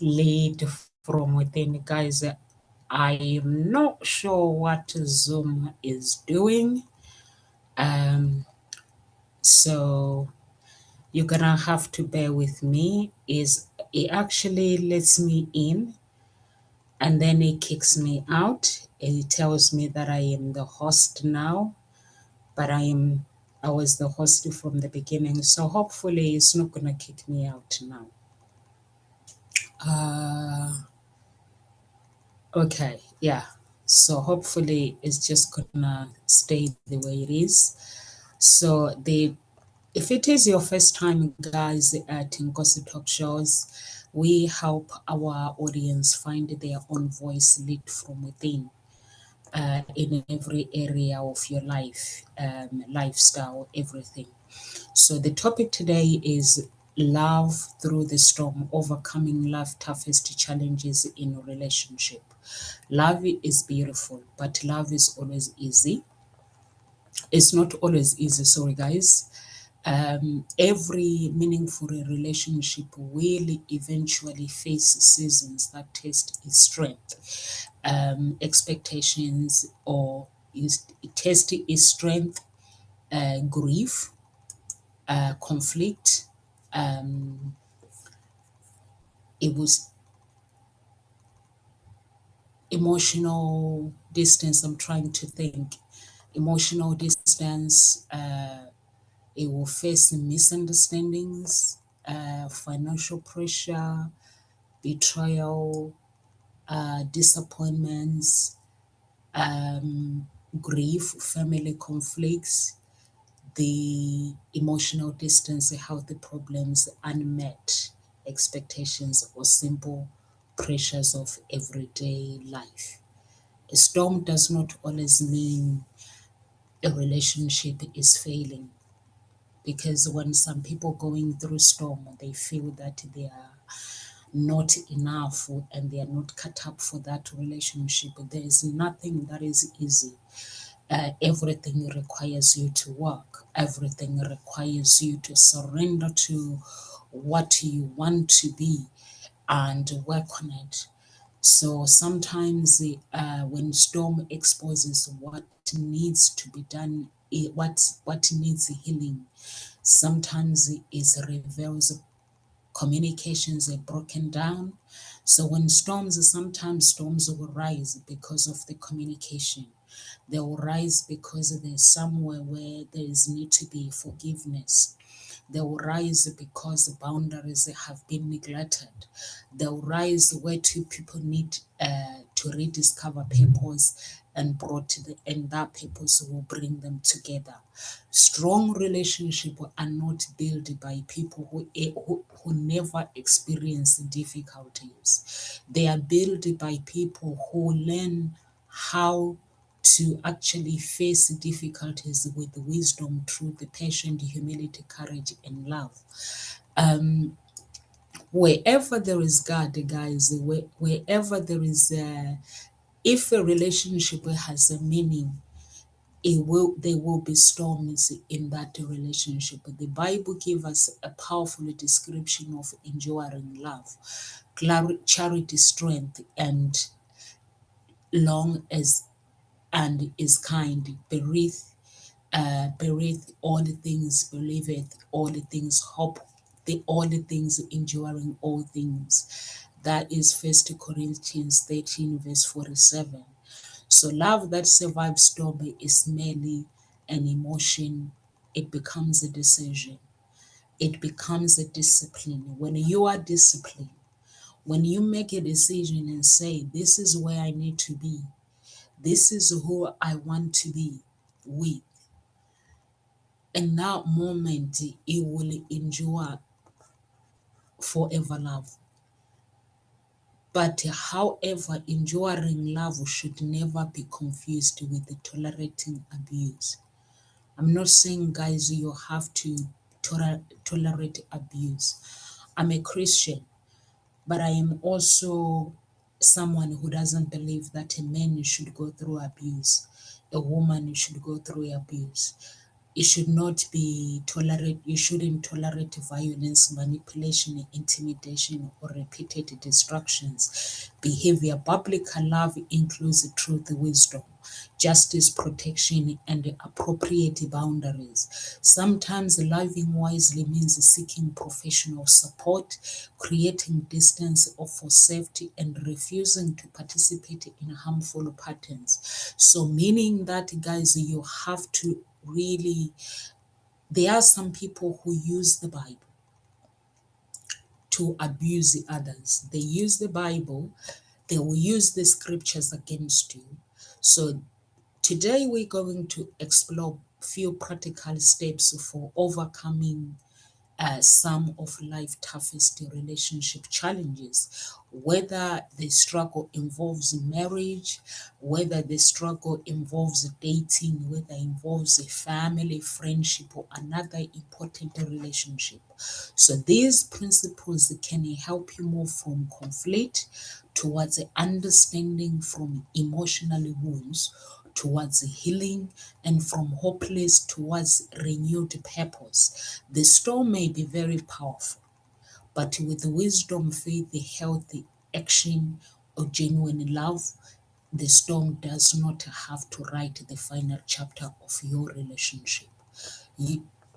lead from within. Guys, I'm not sure what Zoom is doing. Um, so you're gonna have to bear with me. Is it actually lets me in and then it kicks me out. It tells me that I am the host now, but I was the host from the beginning. So hopefully it's not gonna kick me out now. Uh, okay, yeah. So hopefully it's just gonna stay the way it is. So the if it is your first time, guys, at Ngozi Talk Shows, we help our audience find their own voice lit from within in every area of your life, lifestyle, everything. So the topic today is love through the storm, overcoming life toughest challenges in a relationship. Love is beautiful, but love is always easy. It's not always easy, sorry guys. Every meaningful relationship will eventually face seasons that test its strength, expectations, or test its strength, grief, conflict. Um, it was emotional distance. I'm trying to think. Emotional distance. It will face misunderstandings, financial pressure, betrayal, disappointments, um, grief, family conflicts, the emotional distance, healthy problems, unmet expectations, or simple pressures of everyday life. A storm does not always mean a relationship is failing, because when some people going through storm, they feel that they are not enough and they are not cut up for that relationship. There is nothing that is easy. Everything requires you to work. Everything requires you to surrender to what you want to be and work on it. So sometimes when storm exposes what needs to be done, what needs healing, sometimes it reveals communications are broken down. So when sometimes storms will rise because of the communication. They will rise because there's somewhere where there is need to be forgiveness. They will rise because boundaries have been neglected. They will rise where two people need to rediscover purpose and and that purpose will bring them together. Strong relationships are not built by people who never experience difficulties. They are built by people who learn how to actually face difficulties with wisdom, truth, patience, humility, courage, and love. Um, Wherever there is God, guys, wherever if a relationship has a meaning, there will be storms in that relationship. The Bible gives us a powerful description of enduring love, charity, strength, and long as and is kind, beareth all things, believeth all things, hope all things, enduring all things. That is First Corinthians 13, verse 47. So love that survives storm is merely an emotion. It becomes a decision. It becomes a discipline. When you are disciplined, when you make a decision and say, this is where I need to be, this is who I want to be with, in that moment, it will endure forever love. But however, enduring love should never be confused with tolerating abuse. I'm not saying, guys, you have to tolerate abuse. I'm a Christian, but I am also someone who doesn't believe that a man should go through abuse, a woman should go through abuse. It should not be tolerate. You shouldn't tolerate violence, manipulation, intimidation, or repeated distractions. Behavior. Biblical love includes truth, wisdom, justice, protection, and appropriate boundaries. Sometimes loving wisely means seeking professional support, creating distance for safety, and refusing to participate in harmful patterns. So, meaning that, guys, you have to really, there are some people who use the Bible to abuse others. They use the Bible, they will use the scriptures against you. So today we're going to explore few practical steps for overcoming some of life toughest relationship challenges, whether the struggle involves marriage, whether the struggle involves dating, whether it involves a family, friendship, or another important relationship. So these principles can help you move from conflict towards understanding, from emotional wounds towards healing, and from hopeless towards renewed purpose. The storm may be very powerful, but with wisdom, faith, healthy action, or genuine love, the storm does not have to write the final chapter of your relationship.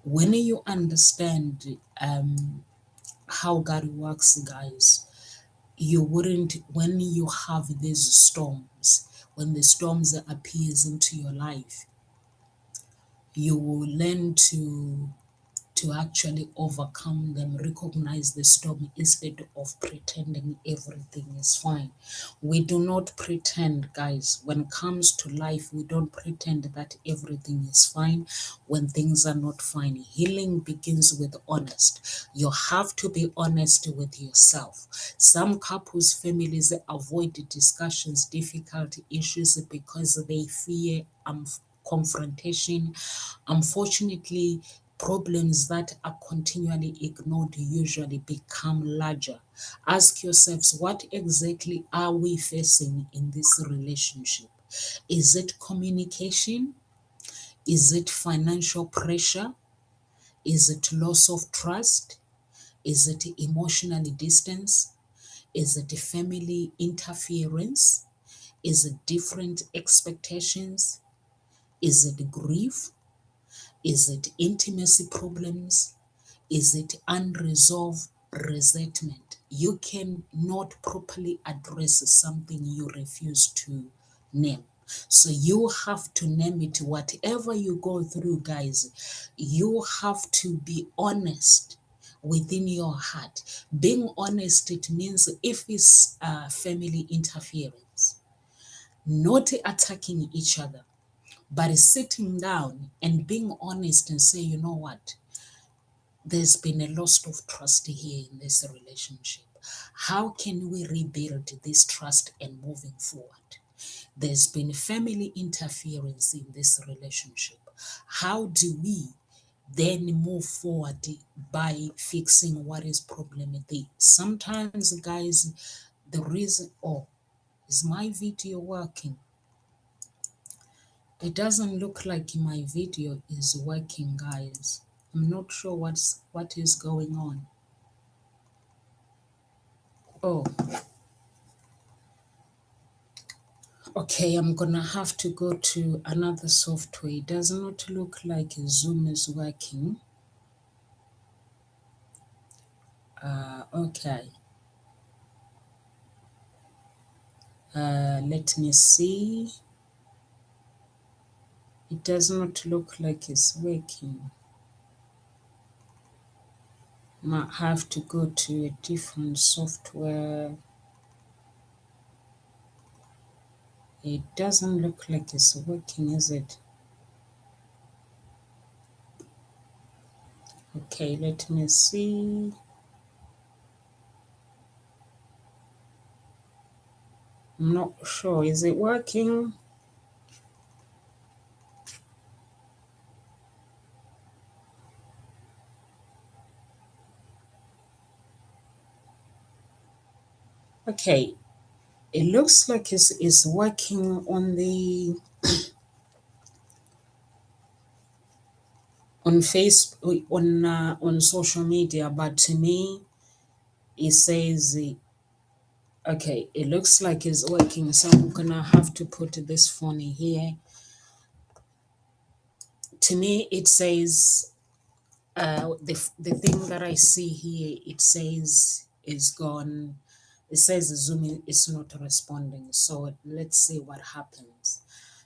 When you understand how God works, guys, you wouldn't, when you have these storms, when the storms appears into your life, you will learn to actually overcome them, recognize the storm instead of pretending everything is fine. We do not pretend, guys. When it comes to life, we don't pretend that everything is fine when things are not fine. Healing begins with honest. You have to be honest with yourself. Some couples, families avoid discussions, difficult issues because they fear confrontation. Unfortunately, problems that are continually ignored usually become larger. Ask yourselves, what exactly are we facing in this relationship? Is it communication? Is it financial pressure? Is it loss of trust? Is it emotional distance? Is it family interference? Is it different expectations? Is it grief? Is it intimacy problems? Is it unresolved resentment? You cannot properly address something you refuse to name. So you have to name it. Whatever you go through, guys, you have to be honest within your heart. Being honest, it means if it's family interference, not attacking each other, but sitting down and being honest and say, you know what? There's been a loss of trust here in this relationship. How can we rebuild this trust and moving forward? There's been family interference in this relationship. How do we then move forward by fixing what is problematic? Sometimes, guys, the reason, oh, is my video working? It doesn't look like my video is working, guys. I'm not sure what is going on. Oh, okay, I'm gonna have to go to another software. It does not look like Zoom is working. Okay. Let me see. It does not look like it's working. Might have to go to a different software. It doesn't look like it's working, is it? Okay, let me see. I'm not sure. Is it working? Okay, it looks like it's working on the on Facebook, on social media, but to me, it says, okay, it looks like it's working, so I'm gonna have to put this phone here. To me, it says, the thing that I see here, it says is gone. It says Zoom is not responding. So let's see what happens.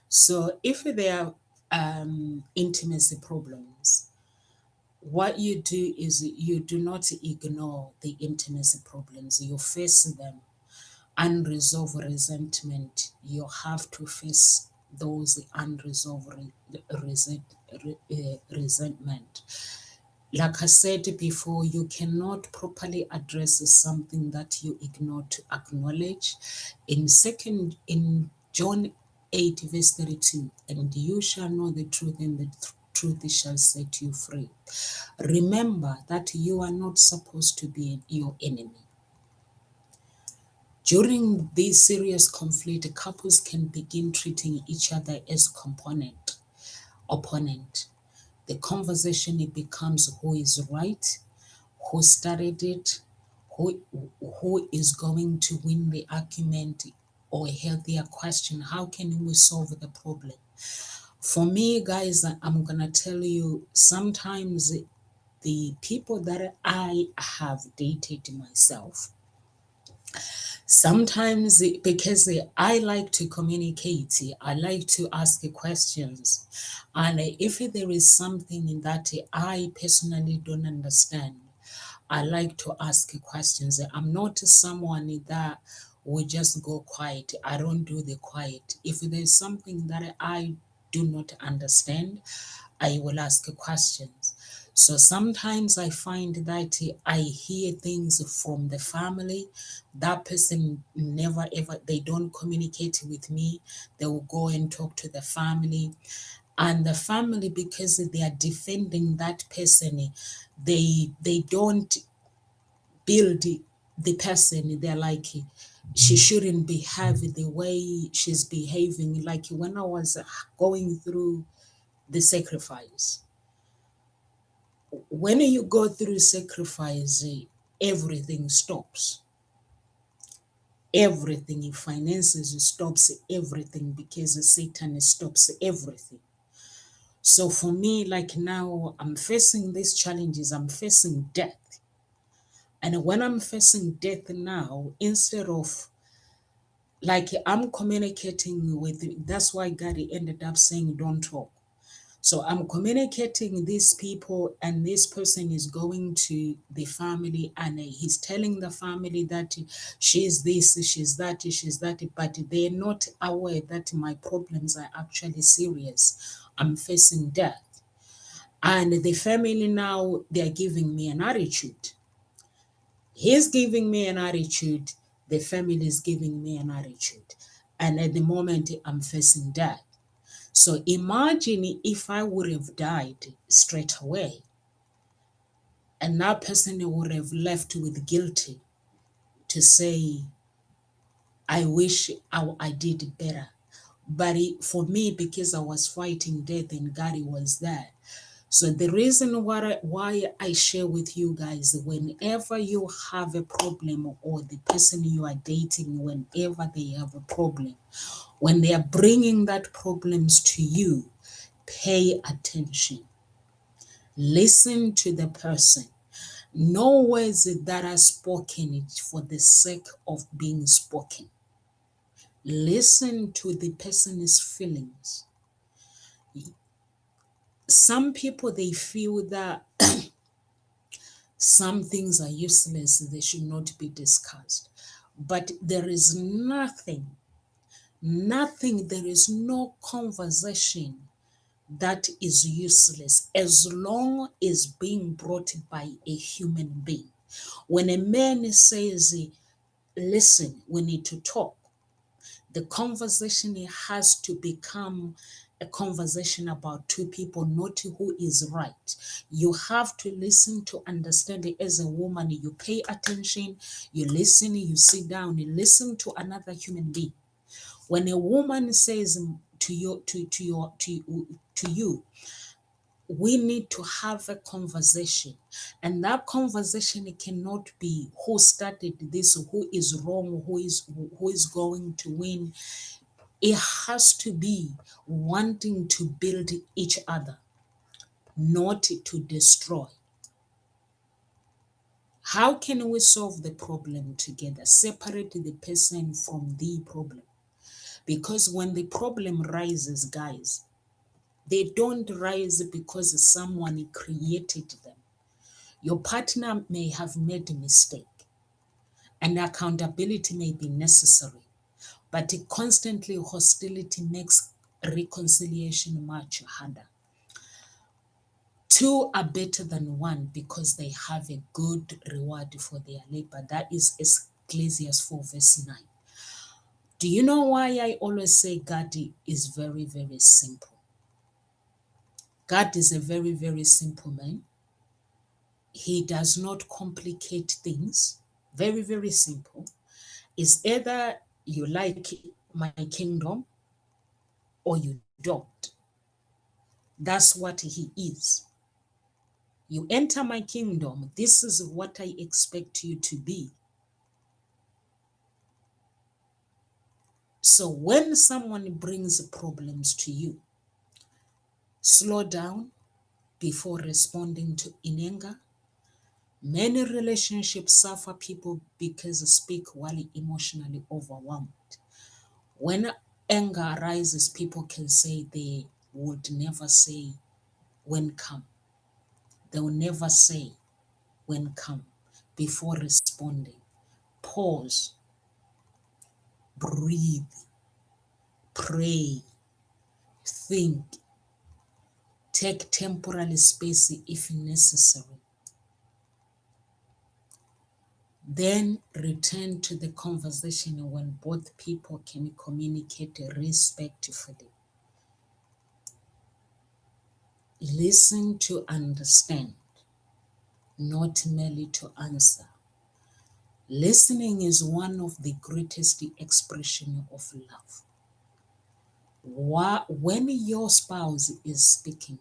So if there are intimacy problems, what you do is you do not ignore the intimacy problems. You face them. Unresolved resentment, you have to face those unresolved resentment. Like I said before, you cannot properly address something that you ignore to acknowledge. In John 8 verse 32, and you shall know the truth, and the truth shall set you free. Remember that you are not supposed to be your enemy. During this serious conflict, couples can begin treating each other as opponent. The conversation, it becomes who is right, who started it, who who is going to win the argument, or a healthier question, how can we solve the problem? For me, guys, I'm gonna tell you, sometimes the people that I have dated myself, sometimes because I like to communicate, I like to ask questions, and if there is something that I personally don't understand, I like to ask questions. I'm not someone that will just go quiet. I don't do the quiet. If there's something that I do not understand, I will ask questions. So sometimes I find that I hear things from the family. That person never ever, they don't communicate with me. They will go and talk to the family. And the family, because they are defending that person, they don't build the person. They're like, she shouldn't behave the way she's behaving. Like when I was going through the sacrifice, when you go through sacrifice, everything stops. Everything, finances stops, everything, because Satan stops everything. So for me, like now, I'm facing these challenges, I'm facing death. And when I'm facing death now, instead of, like, I'm communicating with, that's why God ended up saying, don't talk. So I'm communicating these people, and this person is going to the family, and he's telling the family that she's this, she's that, she's that, but they're not aware that my problems are actually serious. I'm facing death. And the family now, they're giving me an attitude. He's giving me an attitude. The family is giving me an attitude. And at the moment, I'm facing death. So imagine if I would have died straight away, and that person would have left with guilty to say, I wish I did better. But for me, because I was fighting death and God was there. So the reason why I share with you guys, whenever you have a problem, or the person you are dating, whenever they have a problem, when they are bringing that problems to you, pay attention. Listen to the person. No words that are spoken for the sake of being spoken. Listen to the person's feelings. Some people, they feel that some things are useless, they should not be discussed. But there is nothing, there is no conversation that is useless as long as being brought by a human being. When a man says, listen, we need to talk, the conversation has to become a conversation about two people, not who is right. You have to listen to understand it. As a woman, you pay attention, you listen, you sit down, you listen to another human being. When a woman says to you, We need to have a conversation, and that conversation cannot be who started this, who is wrong, who is going to win. It has to be wanting to build each other, not to destroy. How can we solve the problem together? Separate the person from the problem. Because when the problem rises, guys, they don't rise because someone created them. Your partner may have made a mistake, and accountability may be necessary, but constantly hostility makes reconciliation much harder. Two are better than one because they have a good reward for their labor. That is Ecclesiastes 4, verse 9. Do you know why I always say God is very, very simple? God is a very, very simple man. He does not complicate things. Very, very simple. It's either you like my kingdom or you don't. That's what he is. You enter my kingdom. This is what I expect you to be. So when someone brings problems to you, slow down before responding to in anger. Many relationships suffer people because they speak while emotionally overwhelmed. When anger arises, people can say they would never say when come. They will never say when come before responding. Pause, breathe, pray, think, take temporary space if necessary. Then return to the conversation when both people can communicate respectfully. Listen to understand, not merely to answer. Listening is one of the greatest expression of love. When your spouse is speaking,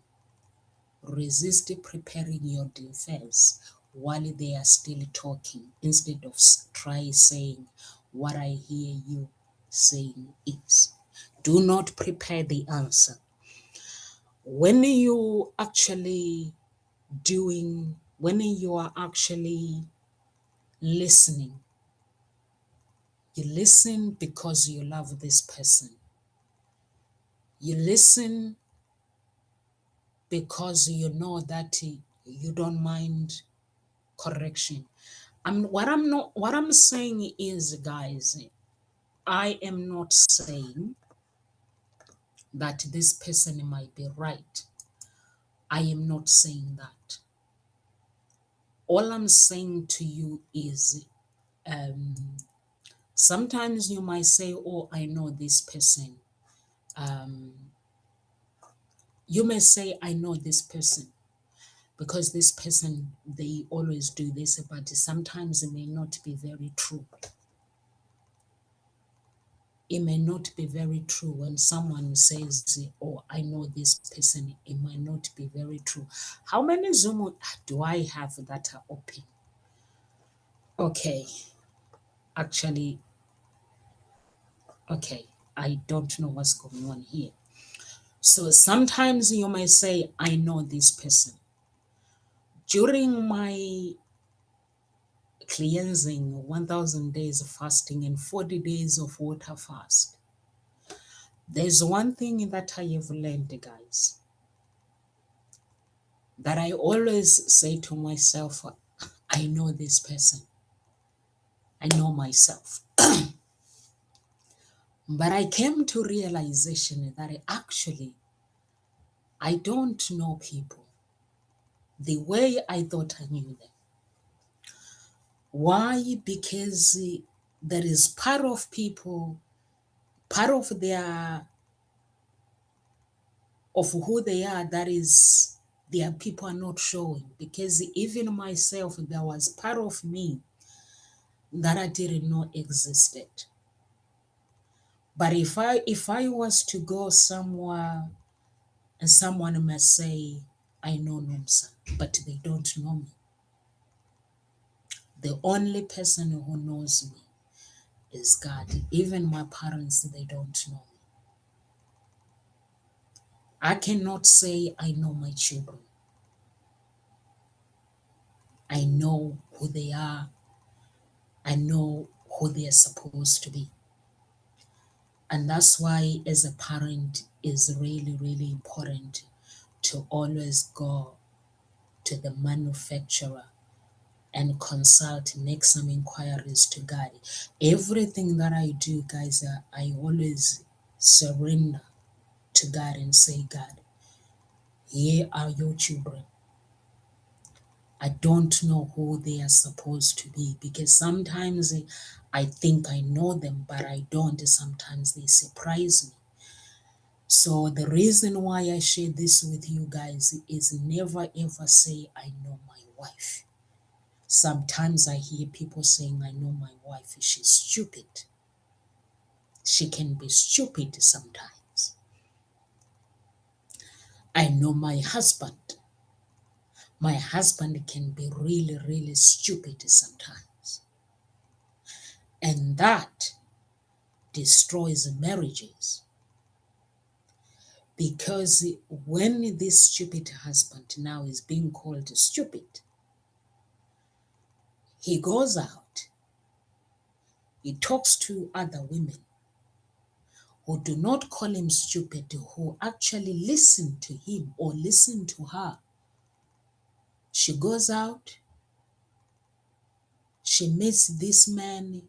resist preparing your defense while they are still talking instead of try saying, what I hear you saying is. Do not prepare the answer. When you actually when you are actually listening, you listen because you love this person. You listen because you know that you don't mind correction. What I'm saying is, guys, I am not saying that this person might be right. I am not saying that. All I'm saying to you is um, sometimes you might say, oh, I know this person. Um, you may say, I know this person because this person, they always do this, but sometimes it may not be very true. It may not be very true when someone says, oh, I know this person. It might not be very true. How many Zoom do I have that are open? Okay, actually, okay, I don't know what's going on here. So sometimes you may say, I know this person. During my cleansing, 1000 days of fasting and 40 days of water fast, there's one thing that I have learned, guys, that I always say to myself, I know this person. I know myself. But I came to realization that I don't know people the way I thought I knew them. Why? Because there is part of people, part of who they are, that is their people are not showing. Because even myself, there was part of me that I didn't know existed. But if I was to go somewhere and someone must say, I know Nomsa, but they don't know me. The only person who knows me is God. Even my parents, they don't know me. I cannot say I know my children. I know who they are. I know who they are supposed to be. And that's why, as a parent, is really, really important to always go to the manufacturer and consult, make some inquiries to God. Everything that I do, guys, I always surrender to God and say, God, here are your children. I don't know who they are supposed to be, because sometimes I think I know them, but I don't. Sometimes they surprise me. So the reason why I share this with you guys is never ever say I know my wife. Sometimes I hear people saying, I know my wife, she's stupid. She can be stupid sometimes. I know my husband. My husband can be really, really stupid sometimes. And that destroys marriages. Because when this stupid husband now is being called stupid, he goes out, he talks to other women who do not call him stupid, who actually listen to him or listen to her. She goes out, she meets this man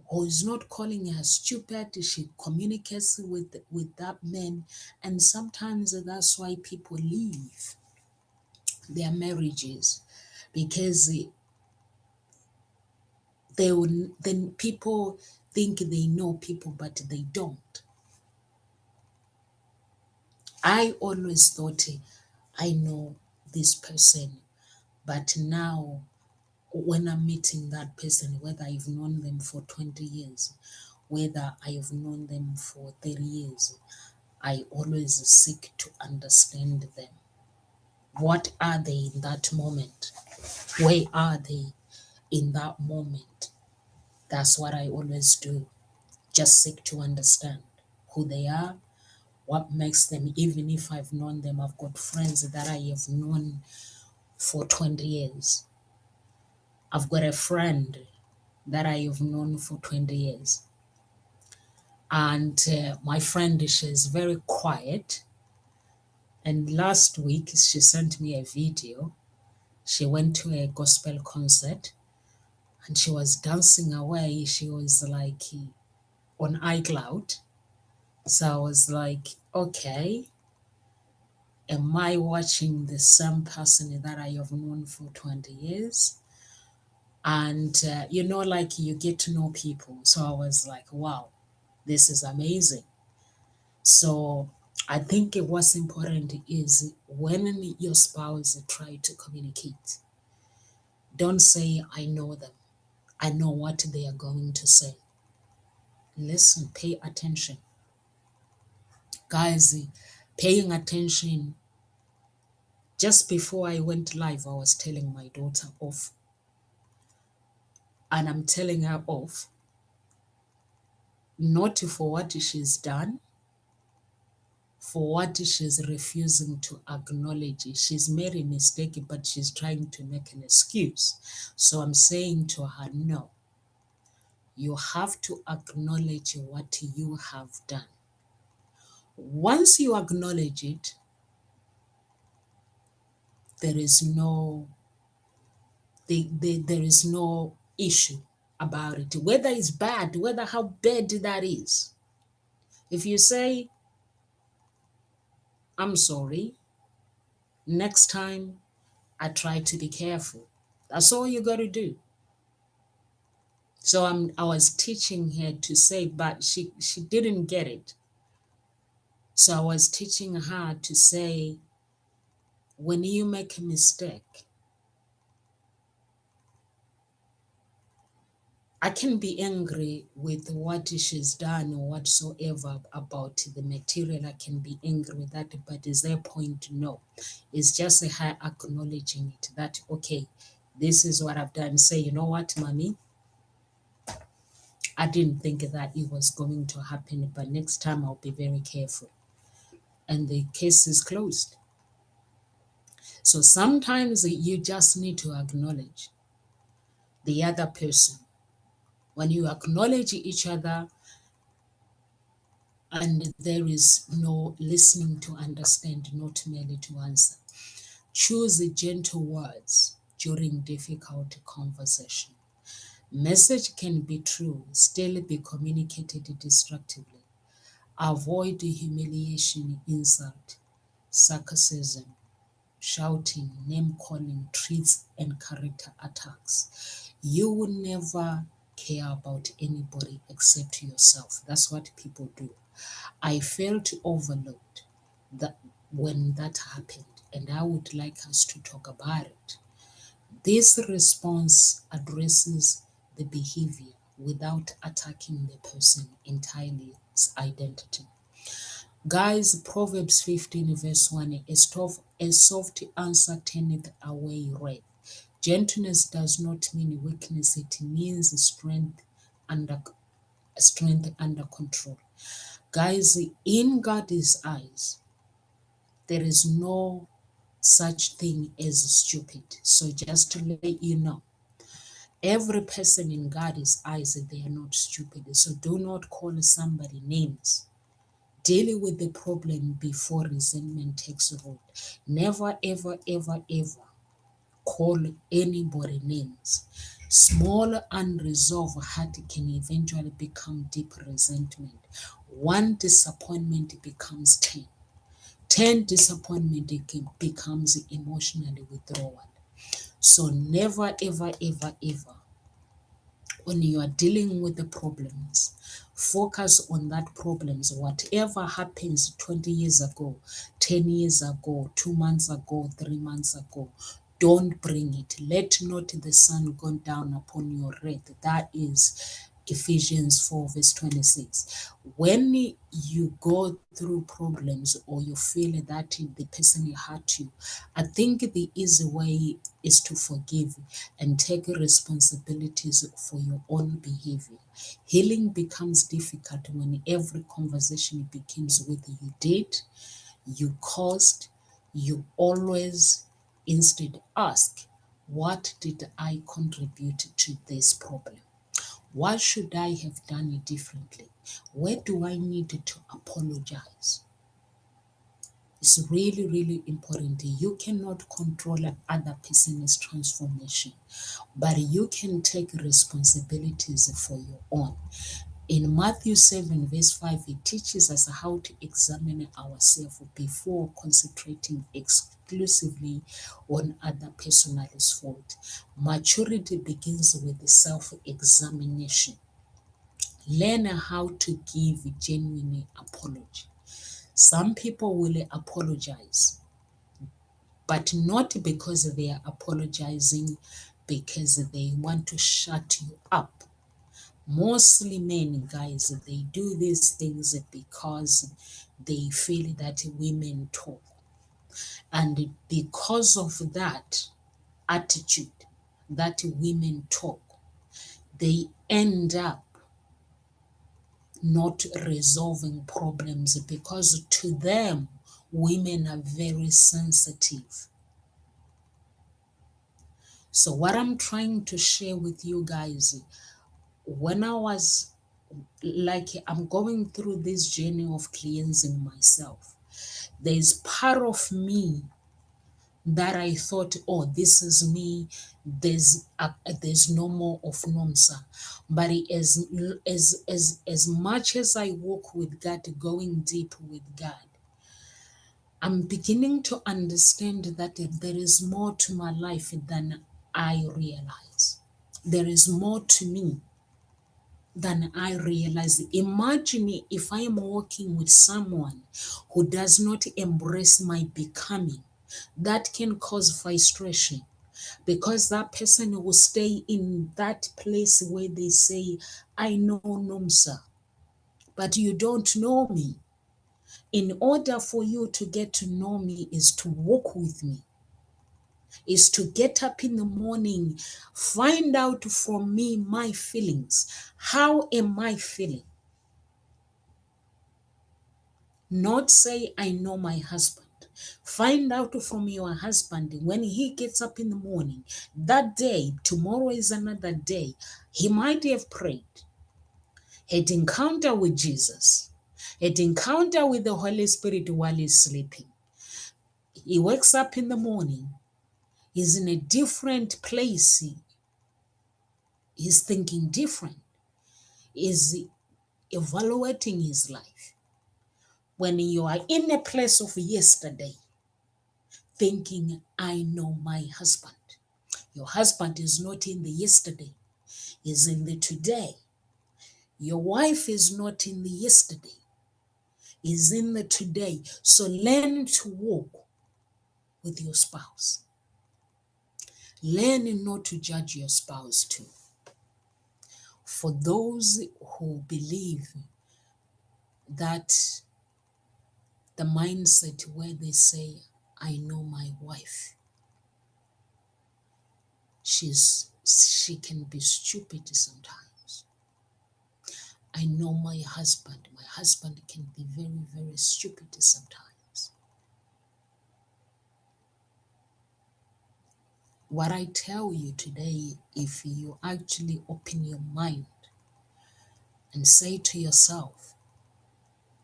who is not calling her stupid. She communicates with that man, and sometimes that's why people leave their marriages, because they will, then people think they know people, but they don't. I always thought I know this person, but now when I'm meeting that person, whether I've known them for 20 years, whether I've known them for 30 years, I always seek to understand them. What are they in that moment? Where are they in that moment? That's what I always do. Just seek to understand who they are, what makes them, even if I've known them. I've got friends that I have known for 20 years. I've got a friend that I have known for 20 years. And my friend, she's very quiet. And last week, she sent me a video. She went to a gospel concert and she was dancing away. She was like on iCloud. So I was like, okay, am I watching the same person that I have known for 20 years? And, like you get to know people. So I was like, wow, this is amazing. So I think what's important is when your spouse try to communicate, don't say, I know them. I know what they are going to say. Listen, pay attention. Guys, paying attention. Just before I went live, I was telling my daughter off. And I'm telling her off, not for what she's done, for what she's refusing to acknowledge. She's made a mistake, but she's trying to make an excuse. So I'm saying to her, no, you have to acknowledge what you have done. Once you acknowledge it, there is no there is no issue about it, whether it's bad, whether how bad that is. If you say, I'm sorry, next time I try to be careful. That's all you got to do. So I was teaching her to say, but she didn't get it. So I was teaching her to say, when you make a mistake, I can be angry with what she's done or whatsoever about the material. I can be angry with that, but is there a point? No. It's just her acknowledging it that, okay, this is what I've done. Say, you know what, mommy? I didn't think that it was going to happen, but next time I'll be very careful. And the case is closed. So sometimes you just need to acknowledge the other person. When you acknowledge each other and there is no listening to understand, not merely to answer, choose gentle words during difficult conversation. Message can be true, still be communicated destructively. Avoid humiliation, insult, sarcasm, shouting, name calling, threats, and character attacks. You will never care about anybody except yourself. That's what people do. I felt overlooked that when that happened, and I would like us to talk about it. This response addresses the behavior without attacking the person entirely, its identity. Guys, Proverbs 15 verse 1, a soft answer turneth away wrath. Gentleness does not mean weakness, it means under strength under control. Guys, in God's eyes, there is no such thing as stupid. So just to let you know, every person in God's eyes, they are not stupid. So do not call somebody names. Deal with the problem before resentment takes hold. Never, ever, ever, ever call anybody names. Small unresolved hurt can eventually become deep resentment. One disappointment becomes 10. 10 disappointment becomes emotionally withdrawal. So never, ever, ever, ever, when you are dealing with the problems, focus on that problems. Whatever happens 20 years ago, 10 years ago, 2 months ago, 3 months ago, don't bring it. Let not the sun go down upon your wrath. That is Ephesians 4 verse 26. When you go through problems or you feel that the person hurt you, I think the easy way is to forgive and take responsibilities for your own behavior. Healing becomes difficult when every conversation begins with you did, you caused, you always. Instead, ask, what did I contribute to this problem? What should I have done differently? Where do I need to apologize? It's really, really important. You cannot control another person's transformation, but you can take responsibilities for your own. In Matthew 7, verse 5, it teaches us how to examine ourselves before concentrating exclusively on other person's fault. Maturity begins with self-examination. Learn how to give genuine apology. Some people will apologize, but not because they are apologizing because they want to shut you up. Mostly men, guys, they do these things because they feel that women talk. And because of that attitude that women talk, they end up not resolving problems because to them, women are very sensitive. So, what I'm trying to share with you guys, when I was like, I'm going through this journey of cleansing myself, there's part of me that I thought, oh, this is me. There's no more of Nomsa. But as much as I walk with God, going deep with God, I'm beginning to understand that there is more to my life than I realize. There is more to me than I realize. Imagine if I am working with someone who does not embrace my becoming, that can cause frustration. because that person will stay in that place where they say, I know Nomsa, but you don't know me. In order for you to get to know me is to walk with me, is to get up in the morning, find out from me my feelings. How am I feeling? Not say, I know my husband. Find out from your husband when he gets up in the morning. That day, tomorrow is another day. He might have prayed, had encounter with Jesus, had encounter with the Holy Spirit while he's sleeping. He wakes up in the morning, he's in a different place, he's thinking different, he's evaluating his life. When you are in a place of yesterday, thinking, I know my husband. Your husband is not in the yesterday, he's in the today. Your wife is not in the yesterday, is in the today. So learn to walk with your spouse. Learn not to judge your spouse too. For those who believe that the mindset where they say, I know my wife, she can be stupid sometimes. I know my husband can be very, very stupid sometimes. What I tell you today, if you actually open your mind and say to yourself,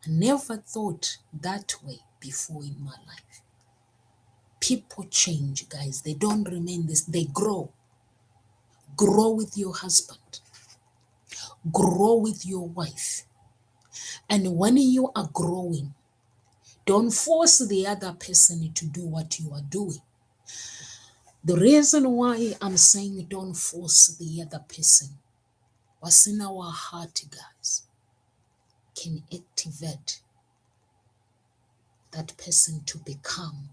I never thought that way before in my life. People change, guys. They don't remain this. They grow. Grow with your husband. Grow with your wife. And when you are growing, don't force the other person to do what you are doing. The reason why I'm saying don't force the other person, what's in our heart, guys, can activate that person to become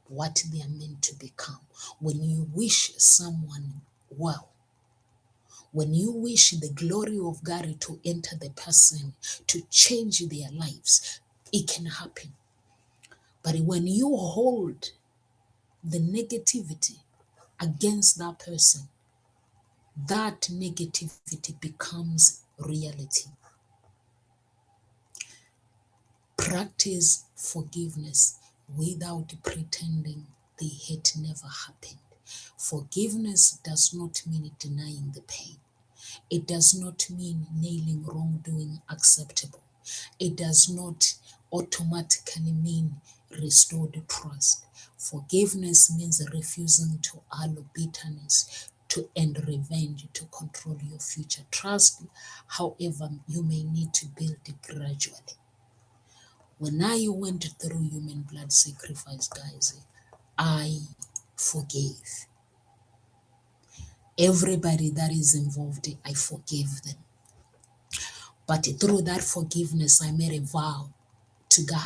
what they are meant to become. When you wish someone well, when you wish the glory of God to enter the person, to change their lives, it can happen. But when you hold the negativity against that person, that negativity becomes reality. Practice forgiveness without pretending the hate never happened. Forgiveness does not mean denying the pain. It does not mean nailing wrongdoing acceptable. It does not automatically mean restored trust. Forgiveness means refusing to allow bitterness to end revenge to control your future. Trust, however, you may need to build it gradually. When I went through human blood sacrifice, guys, I forgave. Everybody that is involved, I forgave them. But through that forgiveness, I made a vow to God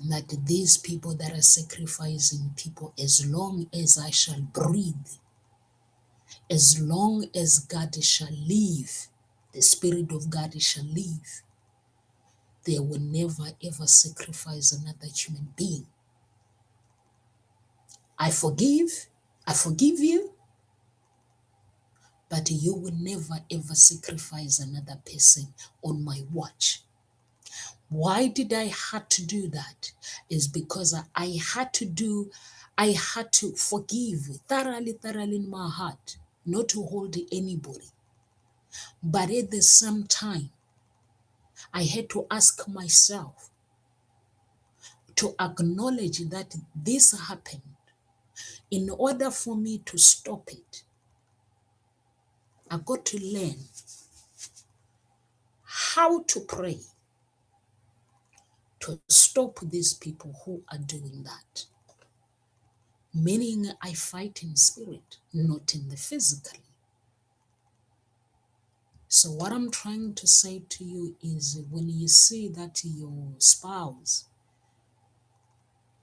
that these people that are sacrificing people, as long as I shall breathe, as long as God shall live, the Spirit of God shall live, they will never ever sacrifice another human being. I forgive you, but you will never ever sacrifice another person on my watch. Why did I had to do that? Is because I had to forgive thoroughly in my heart, not to hold anybody. But at the same time, I had to ask myself to acknowledge that this happened. In order for me to stop it, I got to learn how to pray to stop these people who are doing that. Meaning I fight in spirit, not in the physical. So what I'm trying to say to you is when you see that your spouse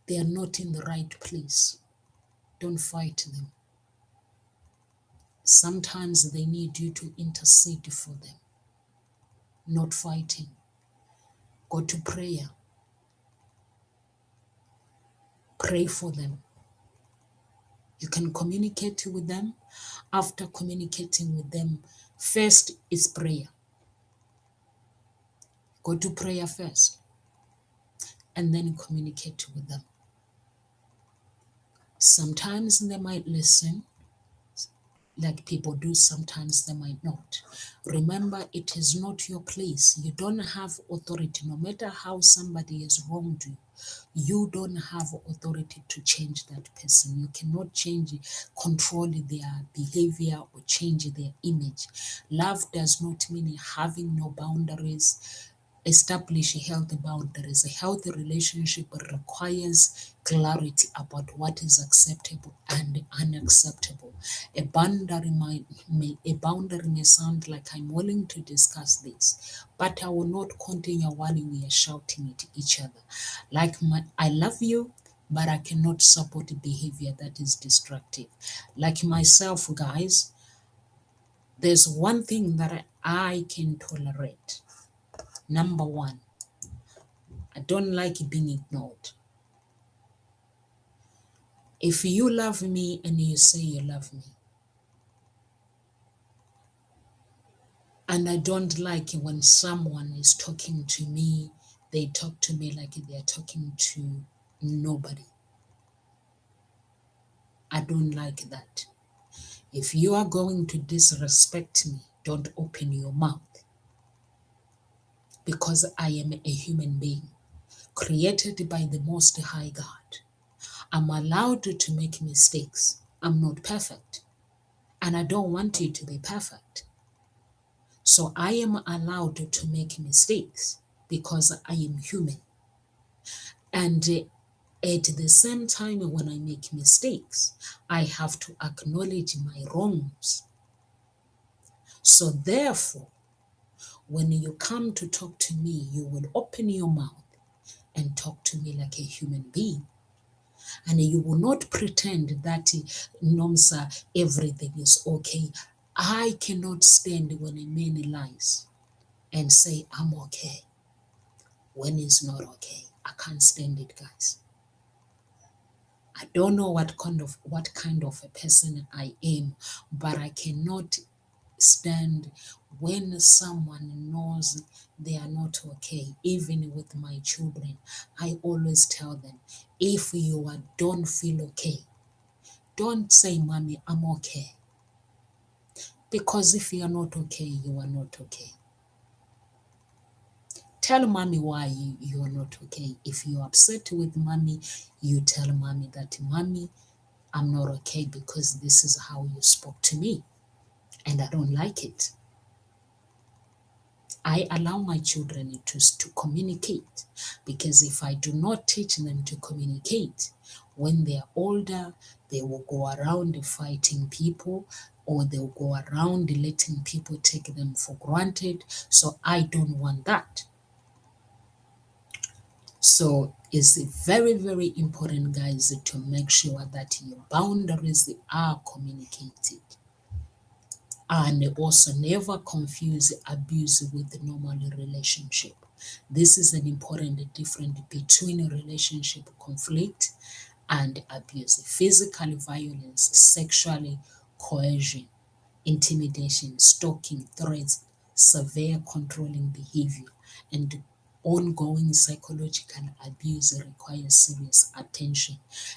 They are not in the right place. Don't fight them. Sometimes they need you to intercede for them, not fighting. Go to prayer. Pray for them. You can communicate with them. After communicating with them, first is prayer. Go to prayer first and then communicate with them. Sometimes they might listen, like people do, sometimes they might not. Remember, it is not your place. You don't have authority. No matter how somebody has wronged you, you don't have authority to change that person. You cannot change, control their behavior or change their image. Love does not mean having no boundaries. Establish healthy boundaries. A healthy relationship requires clarity about what is acceptable and unacceptable. A boundary may sound like I'm willing to discuss this, but I will not continue while we are shouting at each other. I love you, but I cannot support behavior that is destructive. Like myself, guys, there's one thing that I can tolerate. Number one, I don't like being ignored. If you love me and you say you love me, and I don't like when someone is talking to me, they talk to me like they're talking to nobody. I don't like that. If you are going to disrespect me, don't open your mouth, because I am a human being created by the Most High God. I'm allowed to make mistakes. I'm not perfect, and I don't want you to be perfect. So I am allowed to make mistakes because I am human. And at the same time, when I make mistakes, I have to acknowledge my wrongs. So therefore, when you come to talk to me, you will open your mouth and talk to me like a human being. And you will not pretend that, Nomsa, everything is okay. I cannot stand when a man lies and say, I'm okay, when it's not okay. I can't stand it, guys. I don't know what kind of a person I am, but I cannot stand when someone knows they are not okay. Even with my children, I always tell them, if don't feel okay, don't say, Mommy, I'm okay. Because if you are not okay, you are not okay. Tell mommy why you are not okay. If you're upset with mommy, you tell mommy that, Mommy, I'm not okay because this is how you spoke to me and I don't like it. I allow my children to communicate, because if I do not teach them to communicate, when they're older, they will go around fighting people, or they'll go around letting people take them for granted. So I don't want that. So it's very, very important, guys, to make sure that your boundaries are communicated. And also never confuse abuse with normal relationship. This is an important difference between a relationship conflict and abuse. Physical violence, sexual coercion, intimidation, stalking, threats, severe controlling behavior, and ongoing psychological abuse requires serious attention.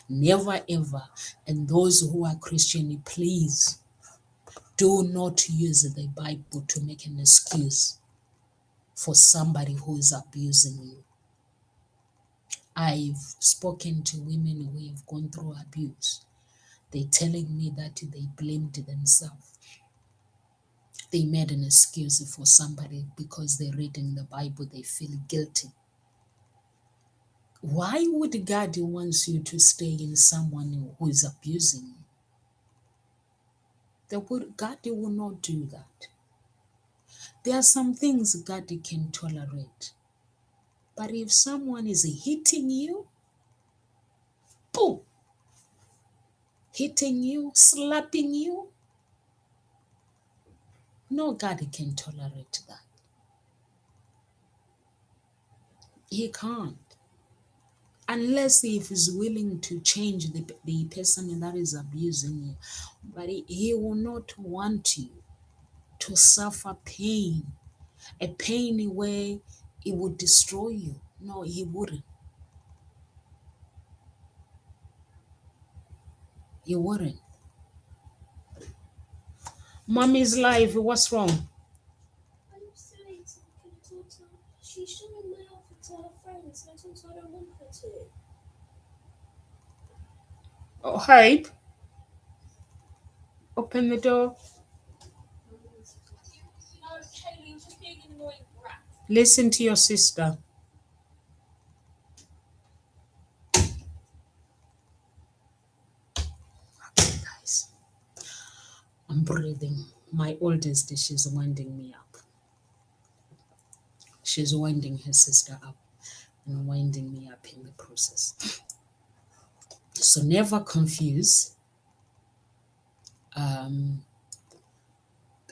Never ever, and those who are Christian, please do not use the Bible to make an excuse for somebody who is abusing you. I've spoken to women who have gone through abuse. They're telling me that they blamed themselves. They made an excuse for somebody because they read in the Bible, they feel guilty. Why would God wants you to stay in someone who is abusing you? God will not do that. There are some things God can tolerate. But if someone is hitting you, boom, hitting you, slapping you. No God can tolerate that. He can't. Unless if he's willing to change the person that is abusing you. But he will not want you to suffer pain, a pain where it would destroy you. No, he wouldn't. He wouldn't. Mommy's life, what's wrong? I'm silly talking to her. She's showing my outfit to her friends, and I told her I don't want her to. Oh, Hype, open the door. No, Kaylee, you're just being an annoying brat. Listen to your sister. Guys, I'm breathing. My oldest, she's winding me up. She's winding her sister up and winding me up in the process. So never confuse um,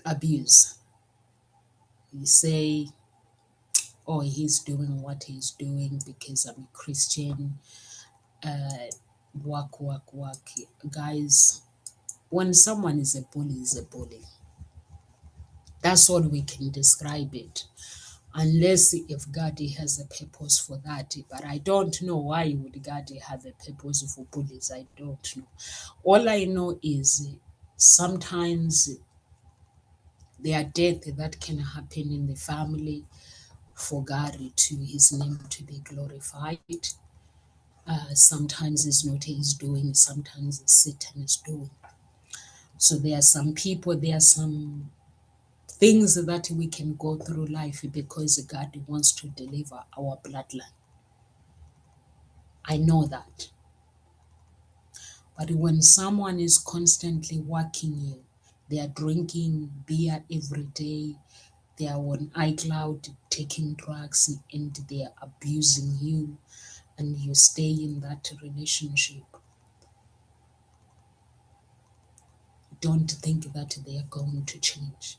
abuse. You say, oh, he's doing what he's doing because I'm a Christian. Uh, work. Guys, when someone is a bully, is a bully. That's all we can describe it. Unless if God has a purpose for that. But I don't know why would God have a purpose for bullies. I don't know. All I know is sometimes there are death that can happen in the family for God to his name to be glorified. Sometimes it's not his doing, sometimes it's Satan is doing. So there are some people, there are some things that we can go through life because God wants to deliver our bloodline. I know that. But when someone is constantly working you, they are drinking beer every day, they are on iCloud taking drugs, and they are abusing you, and you stay in that relationship, don't think that they are going to change.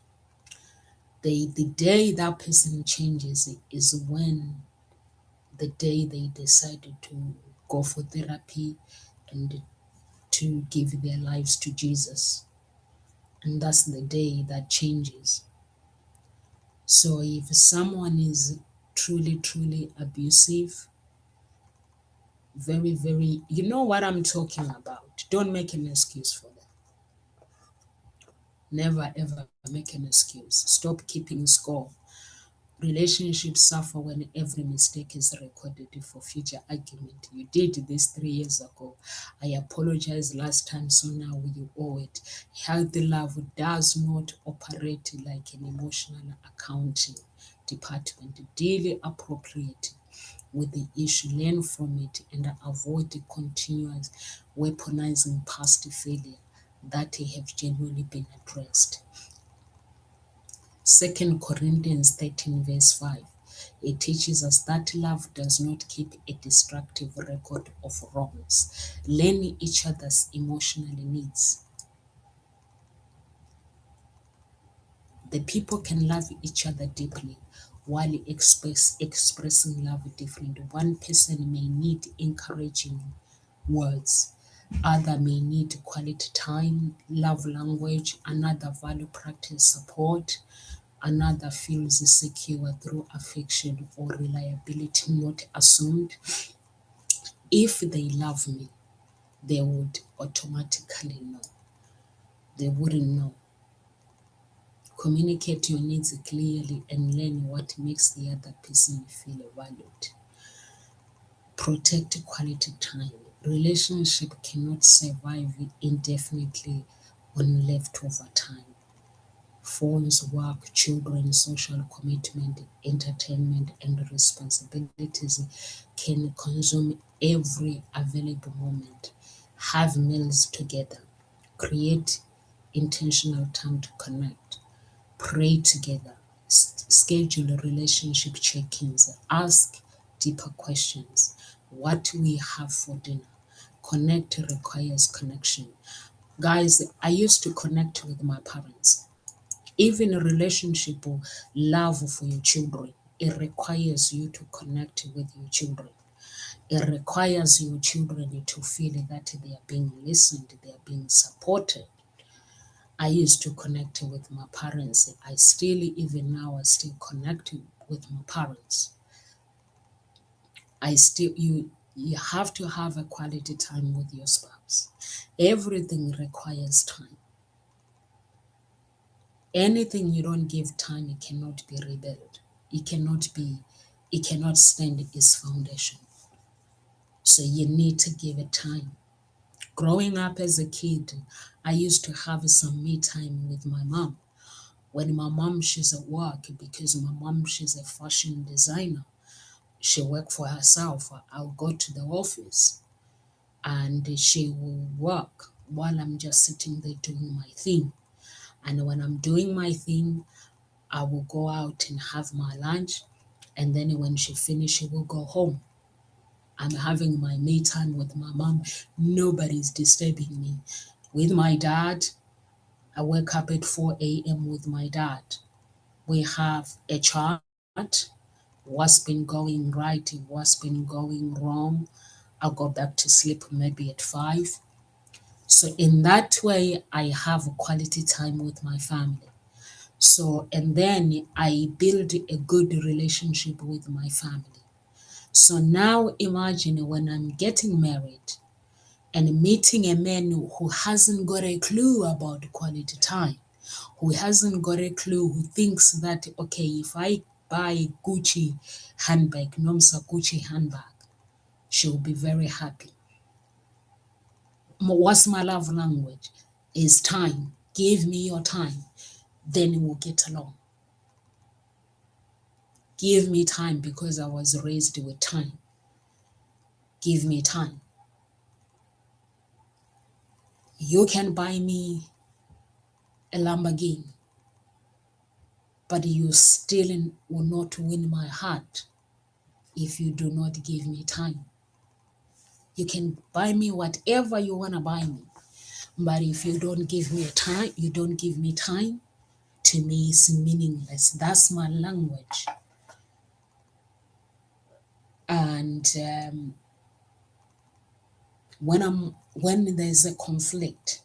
The day that person changes is when the day they decided to go for therapy and to give their lives to Jesus. And that's the day that changes. So if someone is truly abusive, very, you know what I'm talking about. Don't make an excuse for them. Never ever make an excuse. Stop keeping score. Relationships suffer when every mistake is recorded for future argument. You did this 3 years ago. I apologize last time, so now you owe it. Healthy love does not operate like an emotional accounting department. Deal appropriately with the issue, learn from it, and avoid the continuous weaponizing past failure that have genuinely been addressed. 2 Corinthians 13 verse 5. It teaches us that love does not keep a destructive record of wrongs. Learn each other's emotional needs. The people can love each other deeply while expressing love differently. One person may need encouraging words, other may need quality time, love language, another value practice support, another feels secure through affection or reliability not assumed. If they love me, they would automatically know. They wouldn't know. Communicate your needs clearly and learn what makes the other person feel valued. Protect quality time. Relationship cannot survive indefinitely on leftover time. Phones, work, children, social commitment, entertainment, and responsibilities can consume every available moment. Have meals together. Create intentional time to connect. Pray together. Schedule relationship check ins. Ask deeper questions. What we have for dinner? Connect requires connection. Guys, I used to connect with my parents. Even a relationship or love for your children, it requires you to connect with your children. It requires your children to feel that they are being listened, they are being supported. I used to connect with my parents. I still, even now, I still connect with my parents. You have to have a quality time with your spouse. Everything requires time. Anything you don't give time, it cannot be rebuilt. It cannot be, it cannot stand its foundation. So you need to give it time. Growing up as a kid, I used to have some me time with my mom. When my mom she's at work, because my mom she's a fashion designer, she work for herself. I'll go to the office and she will work while I'm just sitting there doing my thing. And when I'm doing my thing, I will go out and have my lunch. And then when she finishes, she will go home. I'm having my me time with my mom. Nobody's disturbing me. With my dad, I wake up at 4 a.m. with my dad. We have a chat. What's been going right? What's been going wrong? I'll go back to sleep maybe at 5. So in that way, I have quality time with my family. So, and then I build a good relationship with my family. So now imagine when I'm getting married and meeting a man who hasn't got a clue about quality time, who hasn't got a clue, who thinks that, okay, if I buy Gucci handbag, Nomsa Gucci handbag, she'll be very happy. What's my love language? Is time. Give me your time, then we'll get along. Give me time because I was raised with time. Give me time. You can buy me a Lamborghini, but you still will not win my heart if you do not give me time. You can buy me whatever you want to buy me, but if you don't give me a time, you don't give me time, to me it's meaningless. That's my language. And when there's a conflict,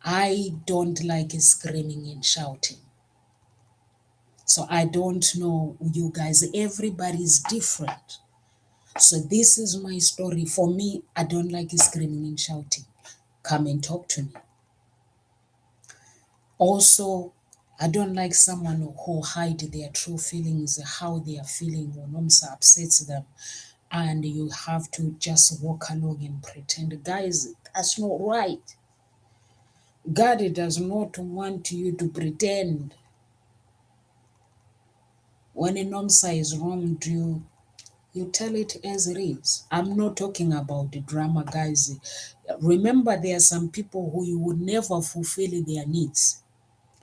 I don't like screaming and shouting. So I don't know you guys, everybody's different. So this is my story. For me, I don't like screaming and shouting. Come and talk to me. Also, I don't like someone who hide their true feelings, how they are feeling when OMSA upsets them. And you have to just walk along and pretend. Guys, that's not right. God does not want you to pretend. When an OMSA is wronged you tell it as it is. I'm not talking about the drama, guys. Remember, there are some people who you would never fulfill their needs.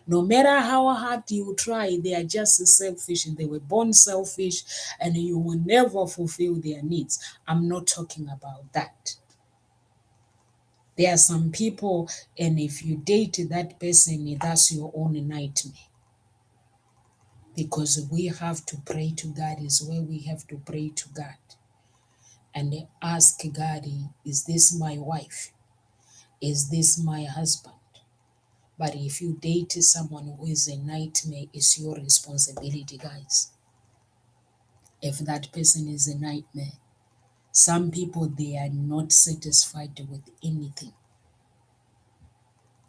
No matter how hard you try, they are just selfish and they were born selfish and you will never fulfill their needs. I'm not talking about that. There are some people, and if you date that person, that's your own nightmare. Because we have to pray to God, is where we have to pray to God and ask God, is this my wife? Is this my husband? But if you date someone who is a nightmare, it's your responsibility, guys. If that person is a nightmare, some people they are not satisfied with anything.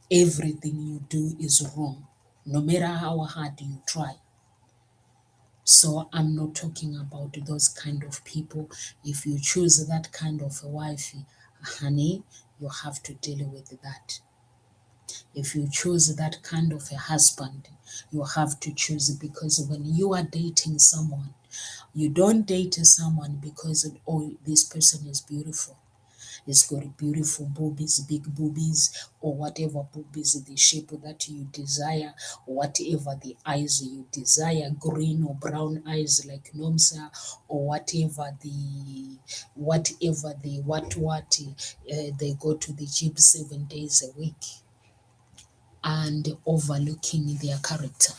Everything you do is wrong, no matter how hard you try. So I'm not talking about those kind of people. If you choose that kind of a wife, honey, you have to deal with that. If you choose that kind of a husband, you have to choose, because when you are dating someone, you don't date someone because, oh, this person is beautiful. It's got beautiful boobies, big boobies, or whatever boobies, the shape that you desire, whatever the eyes you desire, green or brown eyes like Nomsa, or whatever the they go to the gym 7 days a week, and overlooking their character.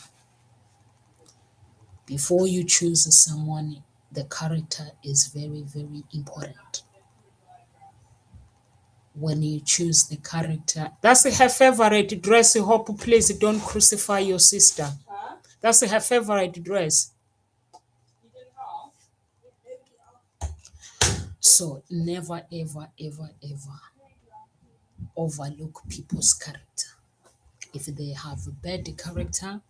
Before you choose someone, the character is very, very important. When you choose the character, that's her favorite dress. Hope, please don't crucify your sister. That's her favorite dress. So never, ever, ever, ever overlook people's character. If they have a bad character,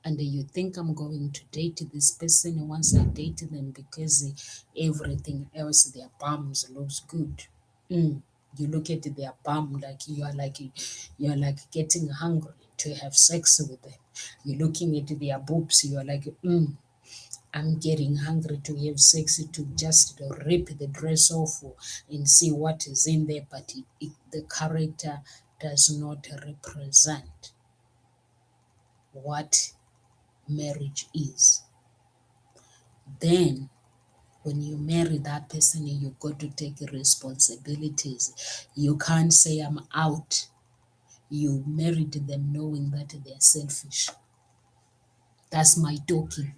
and you think I'm going to date this person, once I date them because everything else, their bums looks good. You look at their bum like you're like getting hungry to have sex with them. You're looking at their boobs, you're like, I'm getting hungry to have sex, to just rip the dress off and see what is in there, but the character does not represent what marriage is. Then when you marry that person, you got to take responsibilities. You can't say I'm out. You married them knowing that they're selfish. That's my talking.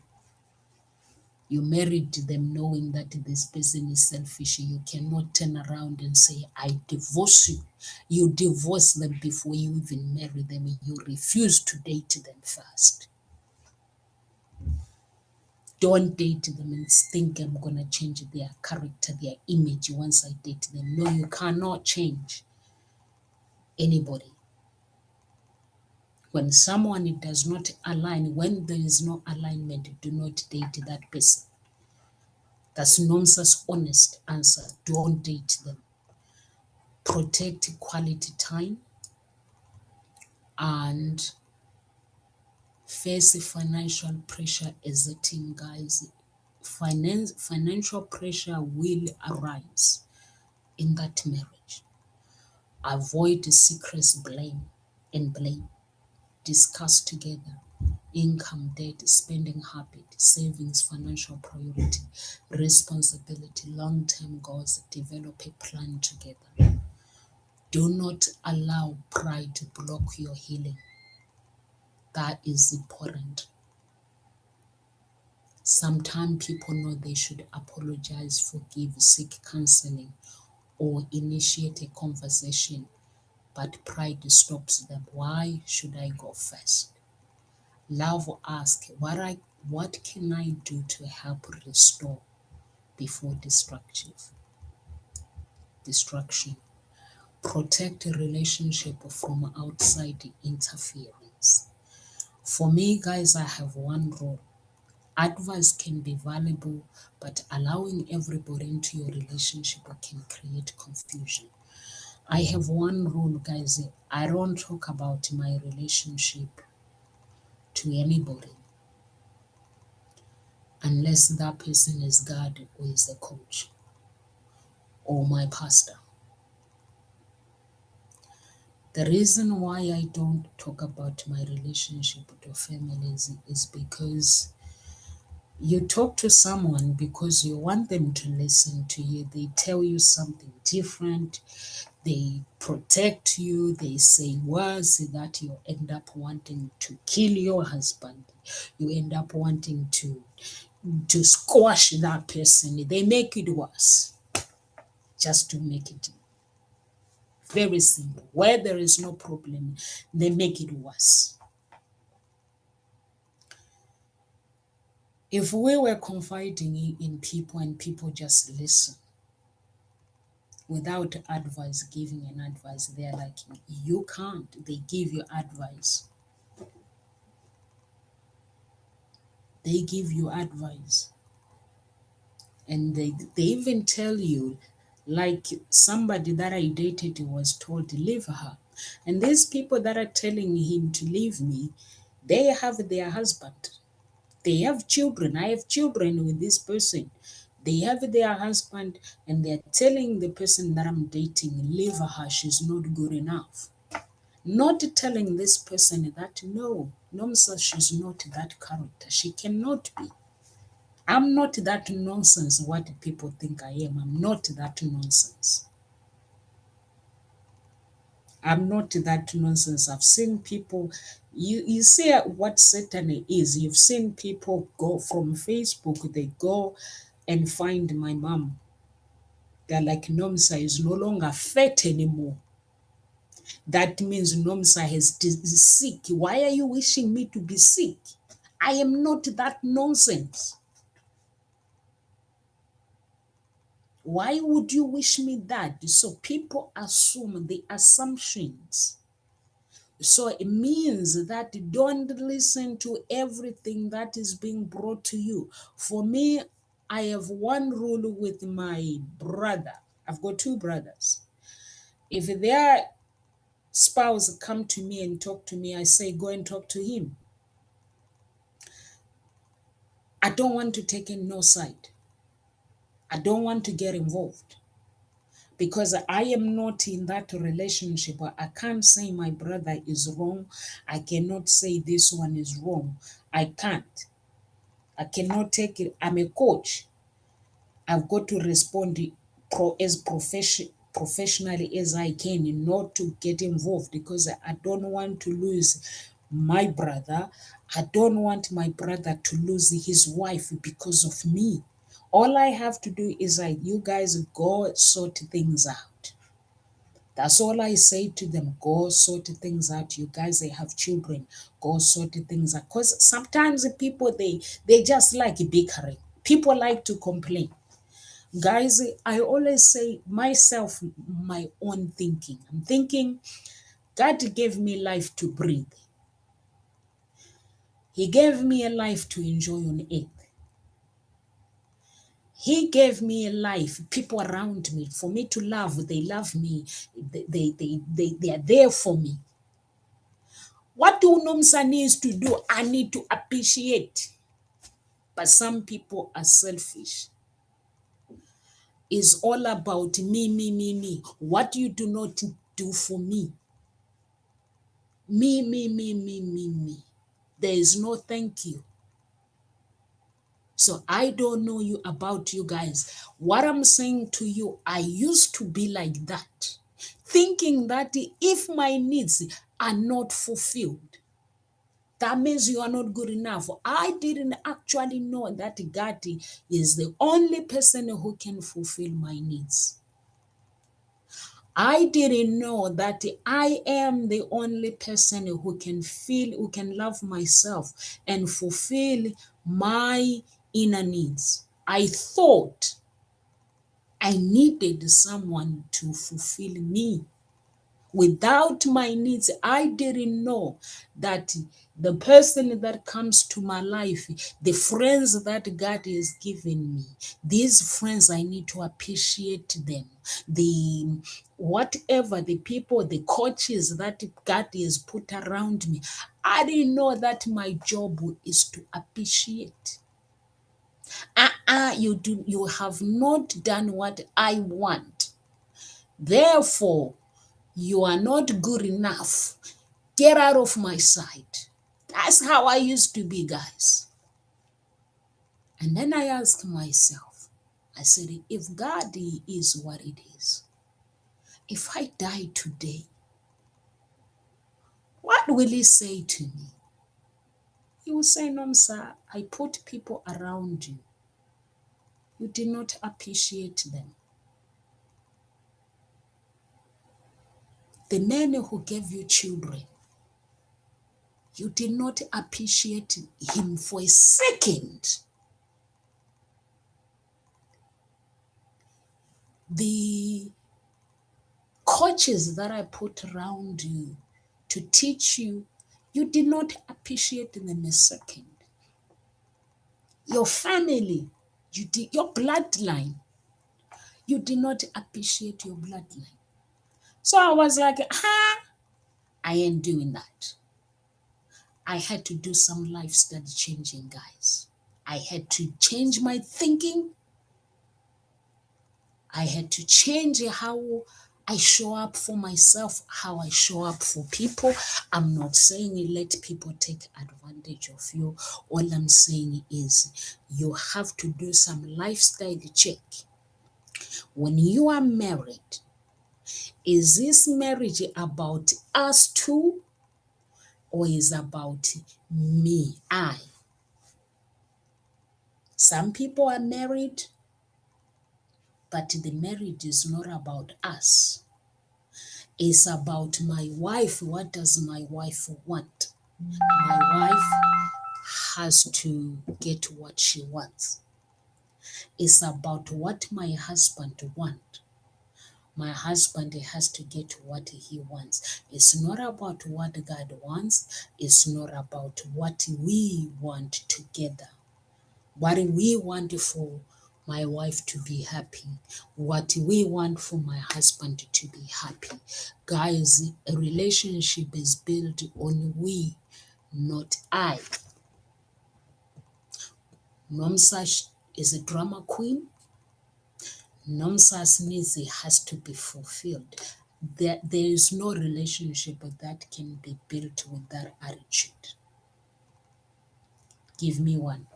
You married them knowing that this person is selfish. You cannot turn around and say, I divorce you. You divorce them before you even marry them. You refuse to date them first. Don't date them and think I'm going to change their character, their image once I date them. No, you cannot change anybody. When someone does not align, when there is no alignment, do not date that person. That's nonsense, honest answer. Don't date them. Protect quality time and face financial pressure as a team, guys. Financial pressure will arise in that marriage. Avoid secrets, blame. Discuss together income, debt, spending habit, savings, financial priority, responsibility, long-term goals. Develop a plan together. Do not allow pride to block your healing. That is important. Sometimes people know they should apologize, forgive, seek counseling, or initiate a conversation, but pride stops them. Why should I go first? Love asks, what can I do to help restore before destruction? Protect a relationship from outside interference. For me, guys, I have one rule. Advice can be valuable, but allowing everybody into your relationship can create confusion. I have one rule, guys. I don't talk about my relationship to anybody unless that person is God or is a coach or my pastor. The reason why I don't talk about my relationship to families is because you talk to someone because you want them to listen to you. They tell you something different. They protect you. They say words that you end up wanting to kill your husband. You end up wanting to squash that person. They make it worse just to make it very simple. Where there is no problem, they make it worse. If we were confiding in people and people just listen without advice, giving an advice, they're like, you can't. They give you advice. They give you advice. And they even tell you, like somebody that I dated was told, leave her. And these people that are telling him to leave me, they have their husband. They have children. I have children with this person. They have their husband and they're telling the person that I'm dating, leave her, she's not good enough. Not telling this person that no, Nomsa, she's not that character. She cannot be. I'm not that nonsense, what people think I am. I'm not that nonsense. I'm not that nonsense. I've seen people, you see what Satan is. You've seen people go from Facebook, they go and find my mom. They're like, Nomsa is no longer fat anymore. That means Nomsa is sick. Why are you wishing me to be sick? I am not that nonsense. Why would you wish me that? So people assume the assumptions. So it means that don't listen to everything that is being brought to you. For me, I have one rule with my brother. I've got two brothers. If their spouse come to me and talk to me, I say, go and talk to him. I don't want to take in no side. I don't want to get involved because I am not in that relationship. I can't say my brother is wrong. I cannot say this one is wrong. I can't. I cannot take it. I'm a coach. I've got to respond as professionally as I can and not to get involved because I don't want to lose my brother. I don't want my brother to lose his wife because of me. All I have to do is you guys go sort things out. That's all I say to them. Go sort things out. You guys, they have children. Go sort things out. Because sometimes people they just like bickering. People like to complain. Guys, I always say myself, my own thinking. I'm thinking God gave me life to breathe. He gave me a life to enjoy on earth. He gave me a life, people around me, for me to love. They love me. They are there for me. What do Nomsa needs to do? I need to appreciate. But some people are selfish. It's all about me, me, me, me. What you do not do for me. Me, me, me, me, me, me. There is no thank you. So I don't know you about you guys. What I'm saying to you, I used to be like that, thinking that if my needs are not fulfilled, that means you are not good enough. I didn't actually know that God is the only person who can fulfill my needs. I didn't know that I am the only person who can feel, who can love myself and fulfill my inner needs. I thought I needed someone to fulfill me. Without my needs, I didn't know that the person that comes to my life, the friends that God has given me, these friends, I need to appreciate them. The whatever the people, the coaches that God has put around me, I didn't know that my job is to appreciate. You have not done what I want. Therefore, you are not good enough. Get out of my sight. That's how I used to be, guys. And then I asked myself, I said, if God is what it is, if I die today, what will He say to me? He will say, no, sir, I put people around you. You did not appreciate them. The men who gave you children, you did not appreciate him for a second. The coaches that I put around you to teach you, you did not appreciate them a second. Your family, your bloodline, you did not appreciate your bloodline. So I was like, I ain't doing that. I had to do some lifestyle changing, guys. I had to change my thinking. I had to change how I show up for myself, how I show up for people. I'm not saying let people take advantage of you. All I'm saying is you have to do some lifestyle check. When you are married, is this marriage about us two or is about me, I? Some people are married, but the marriage is not about us. It's about my wife. What does my wife want? My wife has to get what she wants. It's about what my husband wants. My husband has to get what he wants. It's not about what God wants. It's not about what we want together. What we want for my wife to be happy, what we want for my husband to be happy. Guys, a relationship is built on we, not I. Nomsa is a drama queen. Nomsa's needs has to be fulfilled. There is no relationship that can be built with that attitude. Give me one.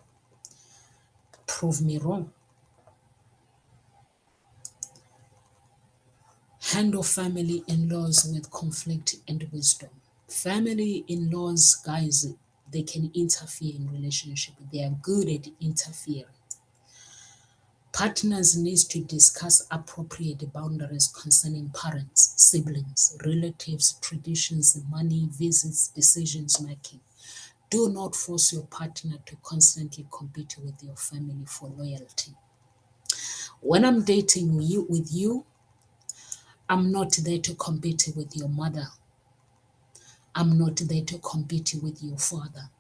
Prove me wrong. Handle family in-laws with conflict and wisdom. Family in-laws, guys, they can interfere in relationship. They are good at interfering. Partners need to discuss appropriate boundaries concerning parents, siblings, relatives, traditions, money, visits, decisions making. Do not force your partner to constantly compete with your family for loyalty. When I'm dating you, I'm not there to compete with your mother. I'm not there to compete with your father.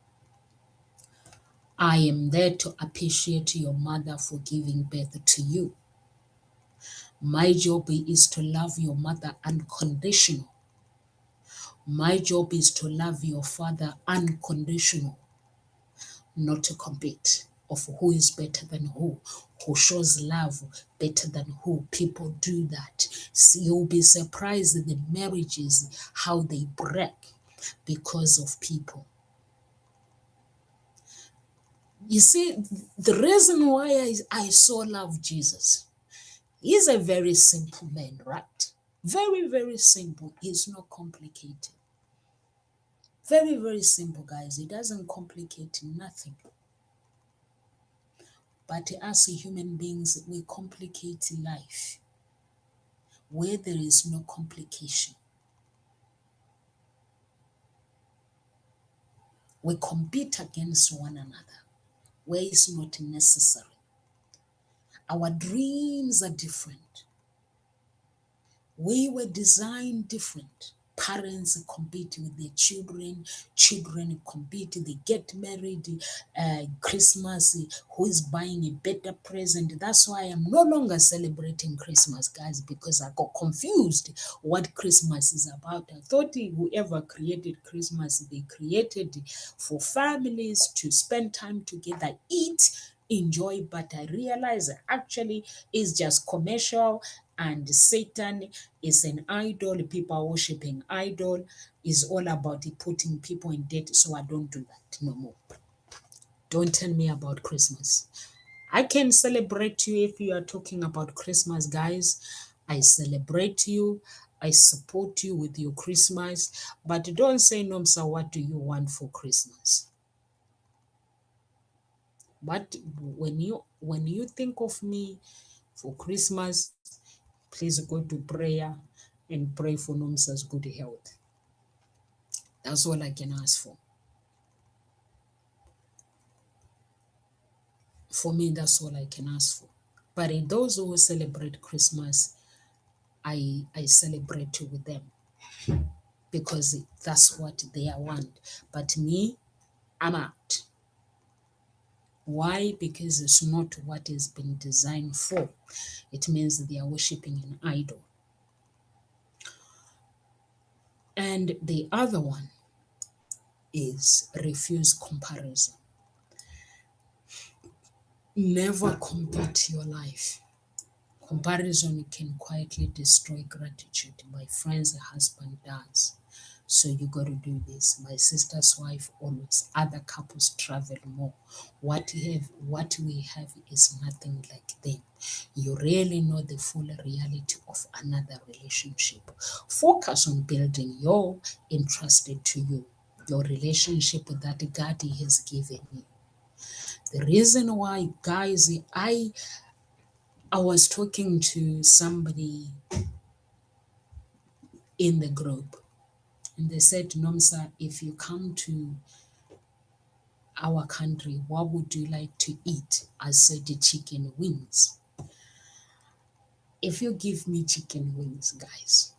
I am there to appreciate your mother for giving birth to you. My job is to love your mother unconditional. My job is to love your father unconditional, not to compete of who is better than who shows love better than who. People do that. See, you'll be surprised at the marriages, how they break because of people. You see, the reason why I so love Jesus, he's a very simple man, right? Very, very simple. He's not complicated. Very, very simple, guys. It doesn't complicate nothing. But as human beings, we complicate life where there is no complication. We compete against one another where it's not necessary. Our dreams are different. We were designed different. Parents compete with their children, children compete, they get married, Christmas, who is buying a better present. That's why I'm no longer celebrating Christmas, guys, because I got confused what Christmas is about. I thought whoever created Christmas, they created for families to spend time together, eat, enjoy, but I realized actually it's just commercial, and Satan is an idol. People are worshiping idol. Is all about putting people in debt. So I don't do that no more. Don't tell me about Christmas. I can celebrate you if you are talking about Christmas, guys. I celebrate you. I support you with your Christmas. But don't say, Nomsa, what do you want for Christmas? But when you think of me for Christmas, please go to prayer and pray for Nomsa's good health. That's all I can ask for. For me, that's all I can ask for. But in those who celebrate Christmas, I celebrate with them because that's what they want. But me, I'm out. Why? Because it's not what it's been designed for. It means they are worshiping an idol. And the other one is refuse comparison. Never compete your life Comparison can quietly destroy gratitude. My friend's husband does. So you got to do this. My sister's wife always. Other couples travel more. What we have is nothing like them. You really know the full reality of another relationship. Focus on building your entrusted to you, your relationship that God has given you. The reason why, guys, I was talking to somebody in the group, and they said, Nomsa, if you come to our country, what would you like to eat? I said, the chicken wings. If you give me chicken wings, guys,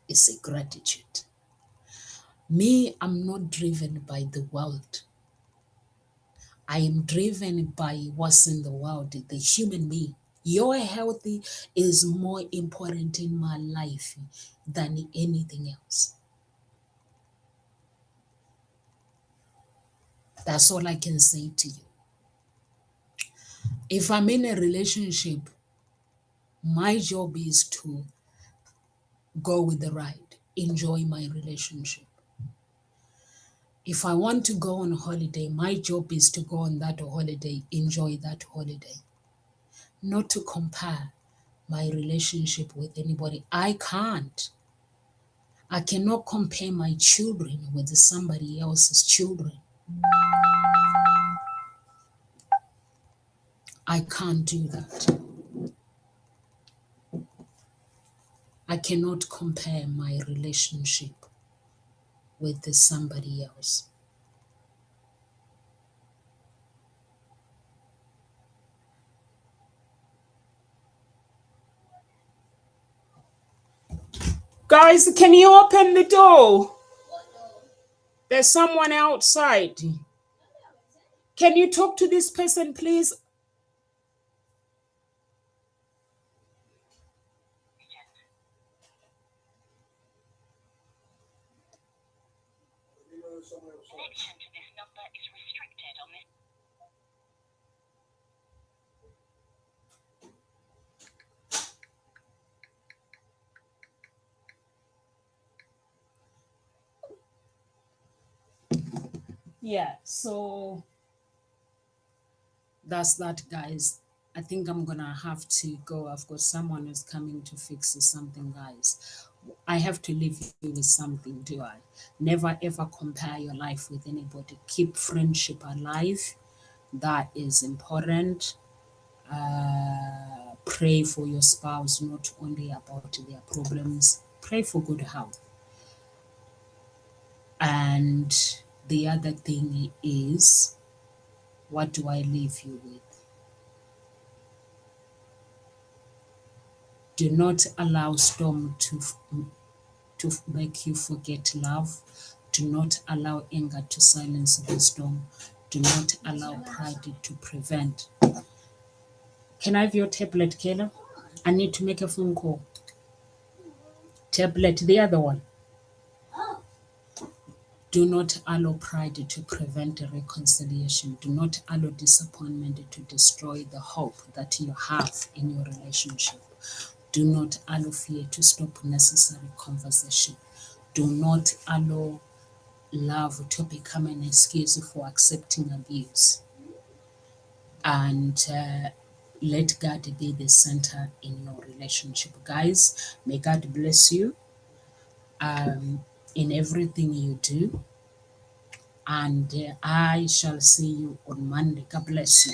it's a gratitude. Me, I'm not driven by the world. I am driven by what's in the world, the human being. Your health is more important in my life than anything else. That's all I can say to you. If I'm in a relationship, my job is to go with the ride, enjoy my relationship. If I want to go on holiday, my job is to go on that holiday, enjoy that holiday, not to compare my relationship with anybody. I can't. I cannot compare my children with somebody else's children. I can't do that. I cannot compare my relationship with somebody else. Guys, can you open the door? There's someone outside. Can you talk to this person, please? Yeah, so that's that, guys. I think I'm gonna have to go. I've got someone who's coming to fix something, guys. I have to leave you with something, do I? Never ever compare your life with anybody. Keep friendship alive. That is important. Pray for your spouse, not only about their problems. Pray for good health. And the other thing is, what do I leave you with? Do not allow storm to make you forget love. Do not allow anger to silence the storm. Do not allow pride to prevent. Can I have your tablet, Kayla? I need to make a phone call. Tablet, the other one. Do not allow pride to prevent reconciliation. Do not allow disappointment to destroy the hope that you have in your relationship. Do not allow fear to stop necessary conversation. Do not allow love to become an excuse for accepting abuse. And let God be the center in your relationship. Guys, may God bless you in everything you do. And I shall see you on Monday. God bless you.